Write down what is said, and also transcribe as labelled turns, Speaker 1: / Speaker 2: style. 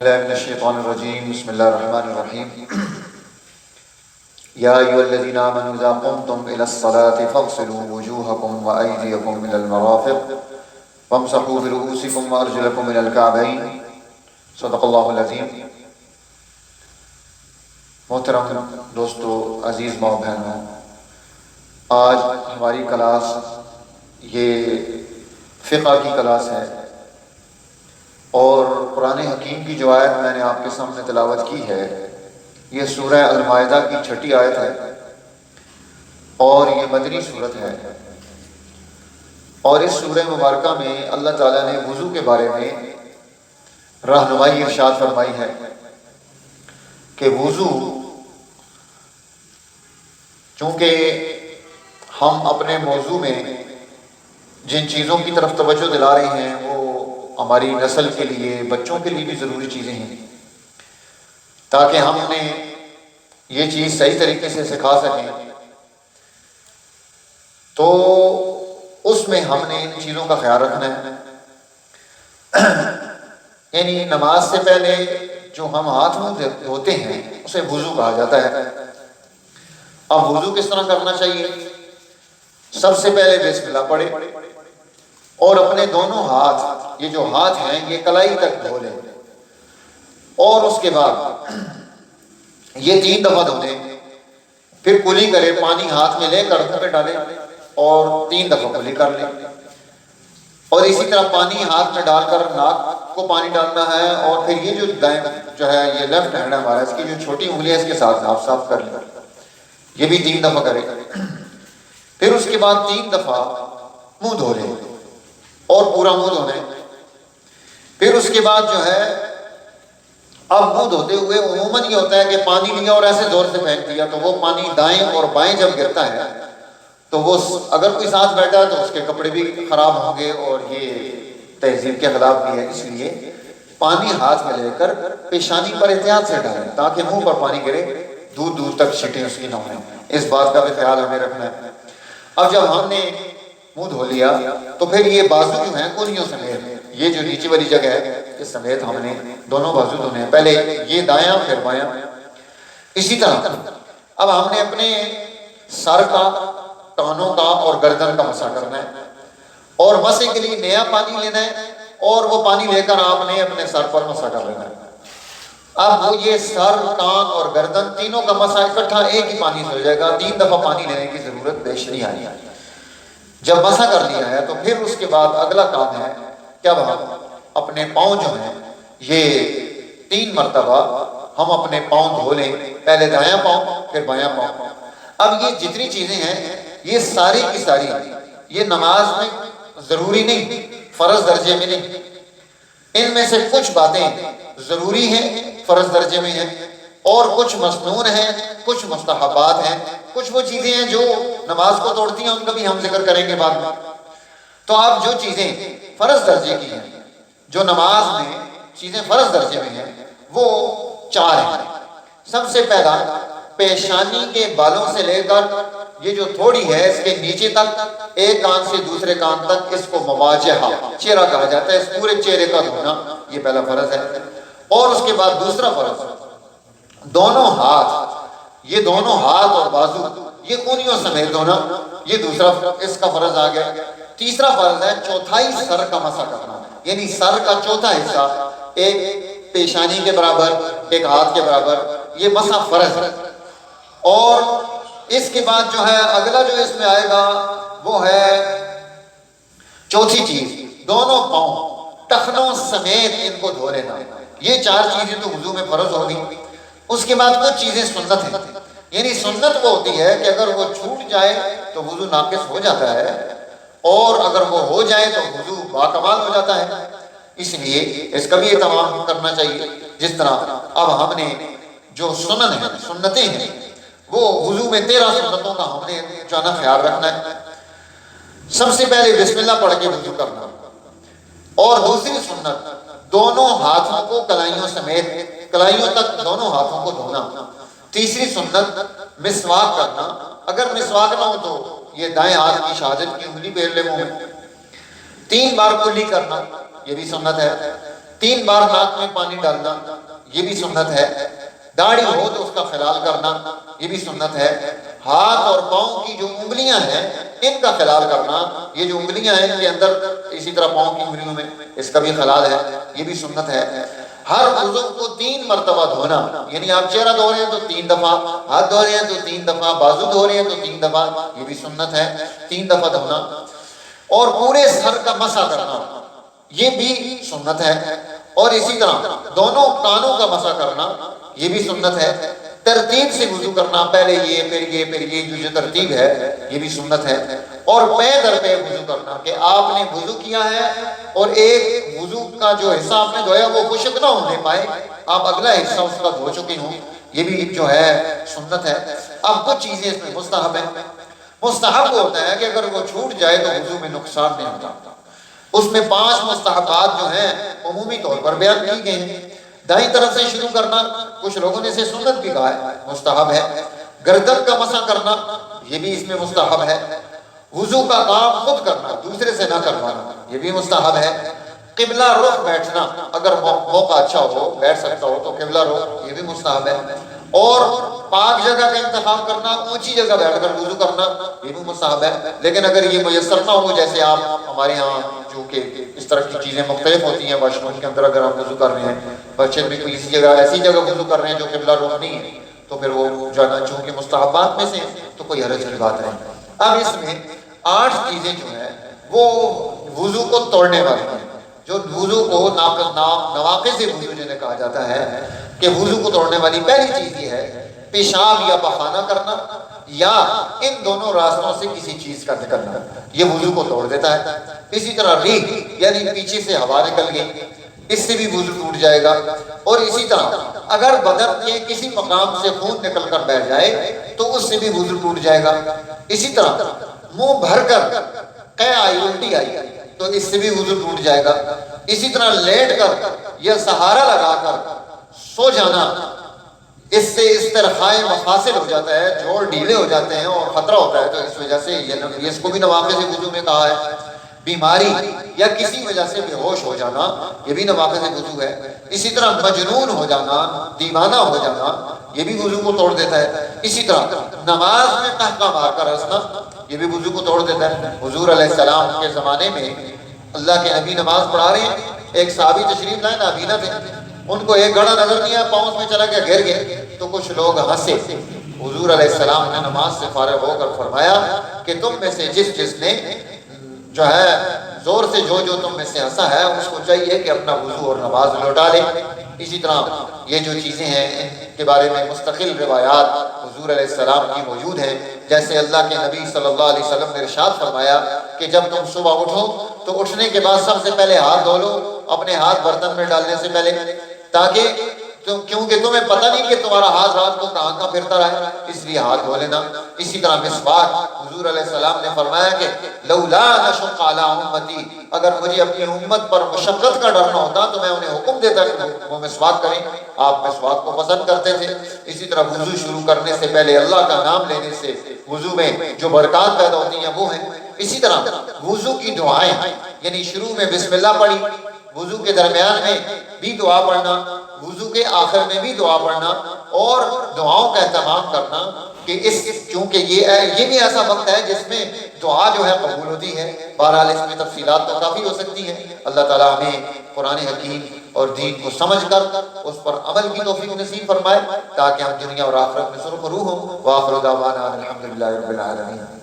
Speaker 1: من الشیطان الرجیم بسم اللہ الرحمن الرحیم یا ایھا الذین آمنوا اذا قمتم الی الصلاۃ فاغسلوا وجوہکم وایدیکم الی المرافق وامسحوا برؤوسکم وارجلکم الی الکعبین صدق اللہ العظیم۔ محترم دوستو، عزیز ماں بہنوں، آج ہماری کلاس یہ فقہ کی کلاس ہے اور قرآن حکیم کی جو آیت میں نے آپ کے سامنے تلاوت کی ہے یہ سورہ المائدہ کی 6 آیت ہے اور یہ مدنی صورت ہے، اور اس سورہ مبارکہ میں اللہ تعالیٰ نے وضو کے بارے میں رہنمائی ارشاد فرمائی ہے کہ وضو، چونکہ ہم اپنے موضوع میں جن چیزوں کی طرف توجہ دلا رہے ہیں وہ ہماری نسل کے لیے، بچوں کے لیے بھی ضروری چیزیں ہیں، تاکہ ہم انہیں یہ چیز صحیح طریقے سے سکھا سکیں۔ تو اس میں ہم نے ان چیزوں کا خیال رکھنا ہے، یعنی نماز سے پہلے جو ہم ہاتھ منہ دھوتے ہیں اسے وضو کہا جاتا ہے۔ اب وضو کس طرح کرنا چاہیے؟ سب سے پہلے بسم اللہ پڑھے اور اپنے دونوں ہاتھ، یہ جو ہاتھ ہیں یہ کلائی تک دھو لیں، اور اس کے بعد یہ 3 دفعہ دھو لیں، پھر کلی کرے، پانی ہاتھ میں لے کر منہ پہ ڈالیں اور 3 دفعہ کلی کر لیں، اور اسی طرح پانی ہاتھ میں ڈال کر ناک کو پانی ڈالنا ہے، اور پھر یہ جو دائیں جو ہے یہ لیفٹ ہینڈ ہے ہمارا، اس کی جو چھوٹی انگلی ہے اس کے ساتھ آپ صاف کر لیں، یہ بھی 3 دفعہ کرے، پھر اس کے بعد 3 دفعہ منہ دھو لیں اور پورا منہ دھونا ہے۔ پھر اس کے بعد جو ہے اب منہ دھوتے ہوئے عموماً یہ ہوتا ہے کہ پانی لیا اور ایسے زور سے پھینک دیا، تو وہ پانی دائیں اور بائیں جب گرتا ہے تو وہ اگر کوئی ساتھ بیٹھا ہے تو اس کے کپڑے بھی خراب ہوں گے، اور یہ تہذیب کے خلاف بھی ہے، اس لیے پانی ہاتھ میں لے کر پیشانی پر احتیاط سے ڈالیں تاکہ منہ پر پانی گرے، دور دور تک چھٹیں اس کی نہ ہوں۔ اس بات کا بھی خیال ہمیں رکھنا ہے۔ اب جب ہم نے منہ دھو لیا تو پھر یہ بازو جو ہیں کونیوں سمیت، یہ جو نیچے والی جگہ ہے اس سمیت ہم نے دونوں بازو دھونے ہیں، پہلے یہ دایاں پھر بایاں۔ اسی طرح اب ہم نے اپنے سر کا، کانوں کا اور گردن کا مسح کرنا ہے، اور مسح کے لیے نیا پانی لینا ہے، اور وہ پانی لے کر آپ نے اپنے سر پر مسح کر لینا ہے۔ اب وہ یہ سر، کان اور گردن تینوں کا مسح اکٹھا ایک ہی پانی سے ہو جائے گا، 3 دفعہ پانی لینے کی ضرورت پیش نہیں آئی۔ جب مسح کر لیا ہے تو پھر اس کے بعد اگلا کام ہے کہ اب ہم اپنے پاؤں جو ہیں یہ 3 مرتبہ ہم اپنے پاؤں دھو لیں، پہلے دایاں پاؤں پھر بایاں پاؤں۔ اب یہ جتنی چیزیں ہیں یہ ساری کی ساری یہ نماز میں ضروری نہیں، فرض درجے میں نہیں، ان میں سے کچھ باتیں ضروری ہیں، فرض درجے میں ہیں، اور کچھ مسنون ہیں، کچھ مستحبات ہیں، کچھ وہ چیزیں ہیں جو نماز کو توڑتی ہیں، ان کا بھی ہم ذکر کریں گے بعد میں۔ تو اب جو چیزیں فرض درجے کی ہیں، جو نماز میں چیزیں فرض درجے میں ہیں، وہ 4 ہیں۔ سب سے پہلا، پیشانی کے بالوں سے لے کر یہ جو تھوڑی ہے اس کے نیچے تک، ایک کان سے دوسرے کان تک، اس کو مواجہہ چہرہ کہا جاتا ہے، اس پورے چہرے کا دھونا یہ پہلا فرض ہے۔ اور اس کے بعد دوسرا فرض، دونوں ہاتھ، یہ دونوں ہاتھ اور بازو یہ کونیوں سمیت دھونا، یہ دوسرا اس کا فرض آ گیا۔ تیسرا فرض ہے چوتھائی سر کا مسح کرنا، یعنی سر کا چوتھا حصہ، ایک پیشانی کے برابر ایک ہاتھ کے برابر، یہ مسح فرض ہے۔ اور اس کے بعد جو ہے اگلا جو اس میں آئے گا وہ ہے چوتھی چیز، دونوں پاؤں ٹخنوں سمیت ان کو دھو لینا۔ یہ 4 چیزیں تو وضو میں فرض ہوگی۔ اس کے بعد کچھ چیزیں سنت ہیں، یعنی سنت وہ ہوتی ہے کہ اگر وہ چھوٹ جائے تو وضو ناقص ہو جاتا ہے، اور اگر وہ ہو جائے تو وضو باکمال ہو جاتا ہے، اس لیے اس کا بھی اہتمام کرنا چاہیے۔ جس طرح اب ہم نے جو سنن ہیں، سنتیں ہیں، وہ وضو میں 13 سنتوں کا ہم نے جو ہے نا خیال رکھنا ہے۔ سب سے پہلے بسم اللہ پڑھ کے وضو کرنا، اور دوسری سنت دونوں ہاتھوں کو کلائیوں سمیت، کلائیوں تک دونوں ہاتھوں کو دھونا۔ تیسری سنت مسواک کرنا، اگر مسواک نہ ہو تو یہ دائیں ہاتھ کی شہادت کی انگلی پھیر لے منہ میں۔ 3 بار کلی کرنا، یہ بھی سنت ہے۔ 3 بار ناک میں پانی ڈالنا یہ بھی سنت ہے، داڑھی ہو تو اس کا خلال کرنا یہ بھی سنت ہے، ہاتھ اور پاؤں کی جو انگلیاں ہیں ان کا خلال کرنا، یہ جو انگلیاں ہیں ان کے اندر اسی طرح پاؤں کی انگلیوں میں اس کا بھی خلال ہے، یہ بھی سنت ہے۔ ہر عضو کو 3 مرتبہ دھونا، یعنی آپ چہرہ دھو رہے ہیں تو 3 دفعہ، ہاتھ دھو رہے ہیں تو 3 دفعہ، بازو دھو رہے ہیں تو 3 دفعہ، یہ بھی سنت ہے 3 دفعہ دھونا۔ اور پورے سر کا مسح کرنا یہ بھی سنت ہے، اور اسی طرح دونوں کانوں کا مسح کرنا یہ بھی سنت ہے۔ ترتیب سے وضو کرنا، پہلے یہ پھر یہ پھر یہ، جو ترتیب ہے یہ بھی سنت ہے۔ اور پے در پے وضو کرنا، کہ آپ نے وضو کیا ہے اور ایک وضو کا جو حصہ آپ نے دھویا وہ خشک نہ ہونے پائے، آپ اگلا حصہ اس کا دھو چکے ہوں، یہ بھی جو ہے سنت ہے۔ اب کچھ چیزیں اس میں مستحب ہیں۔ مستحب ہوتا ہے کہ اگر وہ چھوٹ جائے تو وضو میں نقصان نہیں ہوتا۔ اس میں 5 مستحبات جو ہیں عمومی طور پر بیان کی گئے ہیں۔ دائیں طرف سے شروع کرنا، کچھ لوگوں نے اسے سنت بھی کہا ہے، مستحب ہے۔ گردن کا مسح کرنا یہ بھی اس میں مستحب ہے۔ وضو کا کام خود کرنا، دوسرے سے نہ کروانا، یہ بھی مستحب ہے۔ قبلہ رخ بیٹھنا، اگر موقع اچھا ہو بیٹھ سکتا ہو تو قبلہ رخ یہ بھی مستحب ہے۔ اور پاک جگہ کا انتخاب کرنا، اونچی جگہ بیٹھ کر وضو کرنا یہ بھی مستحب ہے۔ لیکن اگر یہ میسر نہ ہو، جیسے آپ ہمارے ہاں جو کہ اس طرح کی چیزیں مختلف ہوتی ہیں، واش روم کے اندر اگر ہم وضو کر رہے ہیں، مسجد میں کوئی ایسی جگہ وضو کر رہے ہیں جو قبلہ رخ نہیں ہے، تو پھر وہ جانا چونکہ مستحبات میں سے تو کوئی حرج کی بات نہیں۔ اب اس میں 8 چیزیں جو ہیں وہ وضو کو توڑنے والی ہیں، جو وضو کو نواقض وضو جنہیں کہا جاتا ہے کہ وضو کو توڑنے والی پہلی چیز یہ ہے پیشاب یا پخانہ کرنا، یا ان دونوں راستوں سے کسی چیز کا نکلنا، یہ وضو کو توڑ دیتا ہے۔ اسی طرح ریح، یعنی پیچھے سے ہوا نکل گئی، اس سے بھی وضو ٹوٹ جائے گا۔ اور اسی طرح اگر بدن کے کسی مقام سے خون نکل کر بیٹھ جائے تو اس سے بھی وضو ٹوٹ جائے گا۔ اسی طرح منہ بھر کر قے آئی، الٹی آئی تو اس سے بھی وضو ٹوٹ جائے گا۔ اسی طرح لیٹ کر یا سہارا لگا کر سو جانا، اس سے استرخائے مفاصل ہو جاتا ہے، جوڑ ڈھیلے ہو جاتے ہیں اور خطرہ ہوتا ہے، تو اس وجہ سے اس کو بھی نواقض وضو میں کہا ہے۔ بیماری یا کسی وجہ سے بے ہوش ہو جانا یہ بھی نواقض وضو ہے۔ اسی طرح مجنون ہو جانا، دیوانہ ہو جانا یہ بھی وضو کو توڑ دیتا ہے۔ اسی طرح نماز میں قہقہ مار کر ہنسنا یہ بھی وضو کو توڑ دیتا ہے۔ حضور علیہ السلام کے زمانے میں اللہ کے نبی نماز پڑھا رہے ہیں، ایک صحابی تشریف لائے، نابینا تھے، ان کو ایک گڑھا نظر نہیں آیا، پاؤں میں چلا گیا، گر گئے، تو کچھ لوگ ہنسے۔ حضور علیہ السلام نے نماز سے فارغ ہو کر فرمایا کہ تم میں سے جس نے جو ہے زور سے جو تم میں سے ہنسا ہے اس کو چاہیے کہ اپنا وضو اور نماز لوٹا لے۔ اسی طرح یہ جو چیزیں ہیں ان کے بارے میں مستقل روایات حضور علیہ السلام کی موجود ہیں، جیسے اللہ کے نبی صلی اللہ علیہ وسلم نے ارشاد فرمایا کہ جب تم صبح اٹھو تو اٹھنے کے بعد سب سے پہلے ہاتھ دھو لو، اپنے ہاتھ برتن میں ڈالنے سے پہلے، تاکہ کیونکہ تمہیں پتہ نہیں کہ تمہارا ہاتھ رات کو کہاں پھرتا رہے، اس لیے ہاتھ دھو لینا۔ اسی طرح مسواک، حضور علیہ السلام نے فرمایا کہ لولا نشق علی امتی، اگر مجھے اپنی امت پر مشقت کا ڈرنا ہوتا تو میں انہیں حکم دیتا کہ وہ مسواک کریں، آپ مسواک کو پسند کرتے تھے۔ اسی طرح وضو شروع کرنے سے پہلے اللہ کا نام لینے سے وضو میں جو برکات پیدا ہوتی ہیں وہ ہیں۔ اسی طرح وضو کی دعائیں، یعنی شروع میں بسم اللہ پڑھی، وضو کے درمیان میں بھی دعا پڑھنا، وضو کے آخر میں بھی دعا پڑھنا، اور دعاؤں کا اہتمام کرنا کہ کیونکہ یہ بھی ایسا وقت ہے جس میں دعا جو ہے قبول ہوتی ہے۔ بہرحال اس میں تفصیلات تو کافی ہو سکتی ہیں۔ اللہ تعالیٰ ہمیں قرآن حکیم اور دین کو سمجھ کر اس پر عمل کی توفیق نصیب فرمائے تاکہ ہم دنیا اور آخرت میں سرخرو ہوں۔ وآخر دعوانا الحمدللہ رب العالمین۔